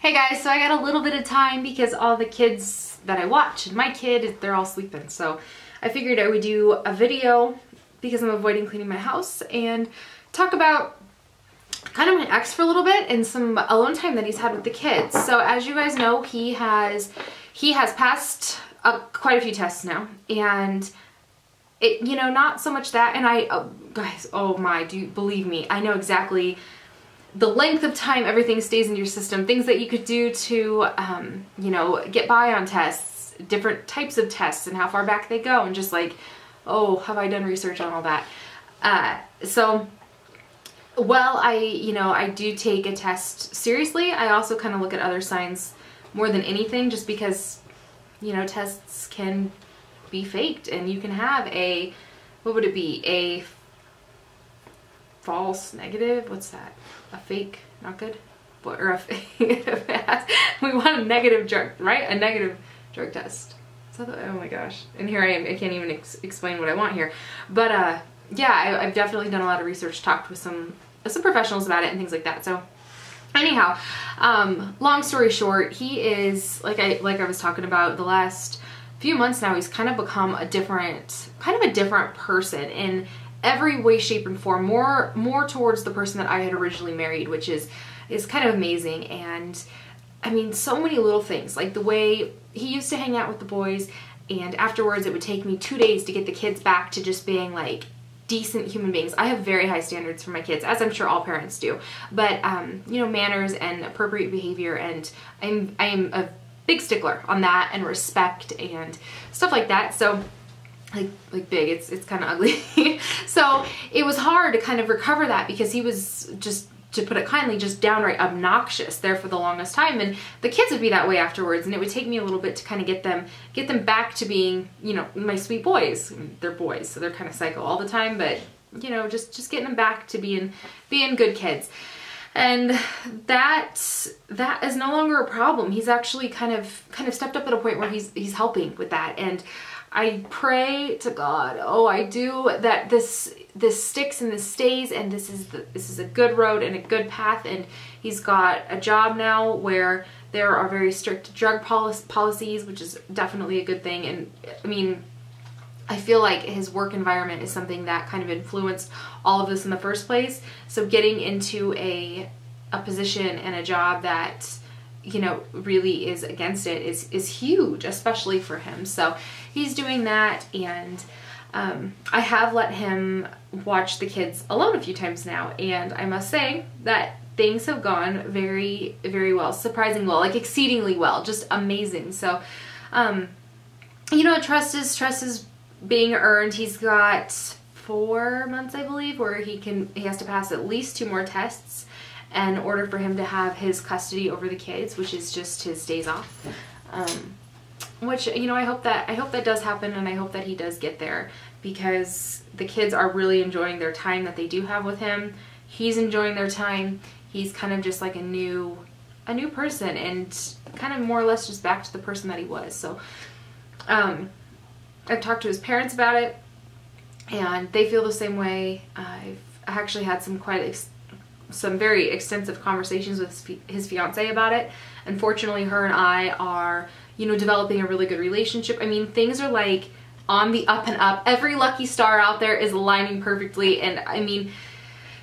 Hey guys, so I got a little bit of time because all the kids that I watch and my kid, they're all sleeping. So I figured I would do a video because I'm avoiding cleaning my house and talk about kind of my ex for a little bit and some alone time that he's had with the kids. So as you guys know, he has passed quite a few tests now, and it, you know, not so much that, and guys, oh my, believe me, I know exactly the length of time everything stays in your system, things that you could do to, you know, get by on tests, different types of tests and how far back they go, and just like, oh, have I done research on all that? Well, I do take a test seriously. I also kind of look at other signs more than anything, just because, you know, tests can be faked and you can have a, what would it be? A false negative? What's that? A fake, not good? Or a fake, we want a negative drug, right? A negative drug test. So, oh my gosh. And here I am, I can't even explain what I want here. But yeah, I've definitely done a lot of research, talked with some professionals about it and things like that. So anyhow, long story short, he is, like I was talking about the last few months now, he's kind of become a different person in every way, shape, and form, more towards the person that I had originally married, which is kind of amazing. And I mean, so many little things, like the way he used to hang out with the boys, and afterwards it would take me 2 days to get the kids back to just being like decent human beings. I have very high standards for my kids, as I'm sure all parents do, but you know, manners and appropriate behavior, and I am a big stickler on that, and respect and stuff like that. So like big, it's kind of ugly. So it was hard to kind of recover that, because he was, just to put it kindly, just downright obnoxious there for the longest time, and the kids would be that way afterwards, and it would take me a little bit to kind of get them back to being, you know, my sweet boys. They're boys, so they're kind of psycho all the time, but you know, just getting them back to being good kids. And that is no longer a problem. He's actually kind of stepped up at a point where he's helping with that, and I pray to God, oh I do, that this sticks and this stays, and this is a good road and a good path. And he's got a job now where there are very strict drug policies, which is definitely a good thing. And I mean, I feel like his work environment is something that kind of influenced all of this in the first place. So getting into a position and a job that, you know, really is against it is huge, especially for him. So he's doing that, and I have let him watch the kids alone a few times now, and I must say that things have gone very, very well, surprisingly well, like exceedingly well, just amazing. So, you know, trust is being earned. He's got 4 months, I believe, where he has to pass at least 2 more tests in order for him to have his custody over the kids, which is just his days off. Which, you know, I hope that does happen, and I hope that he does get there, because the kids are really enjoying their time that they do have with him. He's enjoying their time. He's kind of just like a new person, and kind of more or less just back to the person that he was. So I've talked to his parents about it, and they feel the same way. I've actually had some very extensive conversations with his fiance about it. Unfortunately, her and I are, you know, developing a really good relationship. I mean, things are like on the up and up. Every lucky star out there is aligning perfectly, and I mean,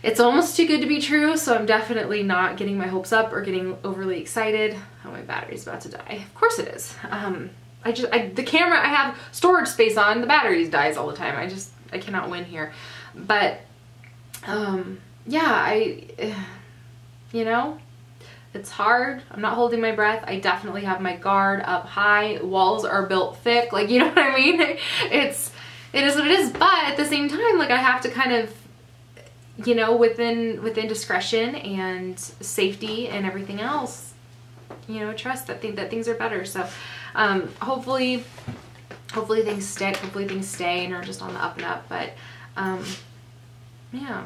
it's almost too good to be true, so I'm definitely not getting my hopes up or getting overly excited. Oh, my battery's about to die. Of course it is. The camera, I have storage space on, the batteries dies all the time. I cannot win here. But yeah, you know, it's hard. I'm not holding my breath. I definitely have my guard up high. Walls are built thick. Like, you know what I mean? It is what it is. But at the same time, like, I have to kind of, you know, within discretion and safety and everything else, you know, trust that things are better. So hopefully things stick. Hopefully things stay and are just on the up and up. But yeah.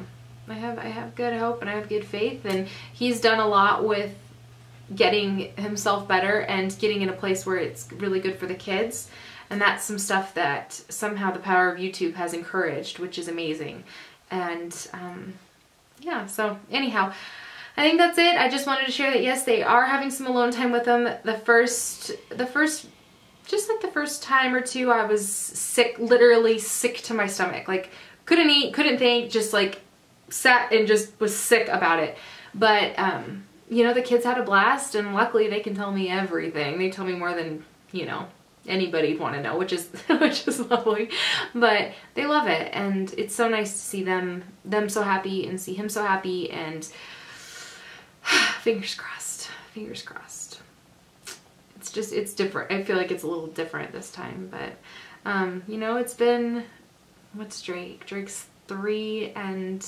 I have good hope, and I have good faith, and he's done a lot with getting himself better and getting in a place where it's really good for the kids, and that's some stuff that somehow the power of YouTube has encouraged, which is amazing. And yeah, so anyhow, I think that's it. I just wanted to share that yes, they are having some alone time with them. Just like the first time or two, I was sick, literally sick to my stomach. Like, couldn't eat, couldn't think, just like sat and just was sick about it. But, you know, the kids had a blast, and luckily they can tell me everything. They tell me more than, you know, anybody'd want to know, which is lovely. But they love it, and it's so nice to see them so happy and see him so happy, and fingers crossed, fingers crossed. It's different. I feel like it's a little different this time, but you know, it's been, what's Drake? Drake's 3 and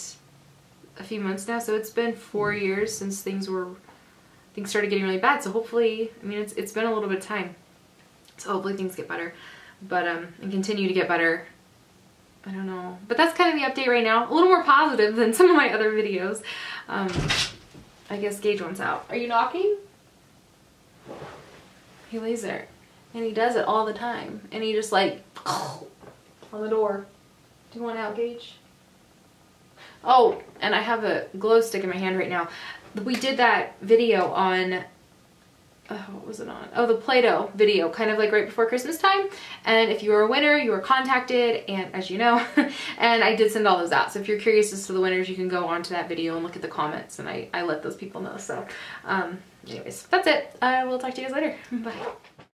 a few months now, so it's been 4 years since things started getting really bad. So hopefully, I mean, it's been a little bit of time, so hopefully things get better, but and continue to get better. I don't know, but that's kind of the update right now. A little more positive than some of my other videos. I guess Gage wants out. Are you knocking? He lays there, and he does it all the time, and he just like on the door. Do you want out, Gage? Oh, and I have a glow stick in my hand right now. We did that video on, what was it on? Oh, the Play-Doh video, kind of like right before Christmas time. And if you were a winner, you were contacted, and as you know, and I did send all those out. So if you're curious as to the winners, you can go on to that video and look at the comments, and I let those people know. So anyways, that's it. I will talk to you guys later. Bye.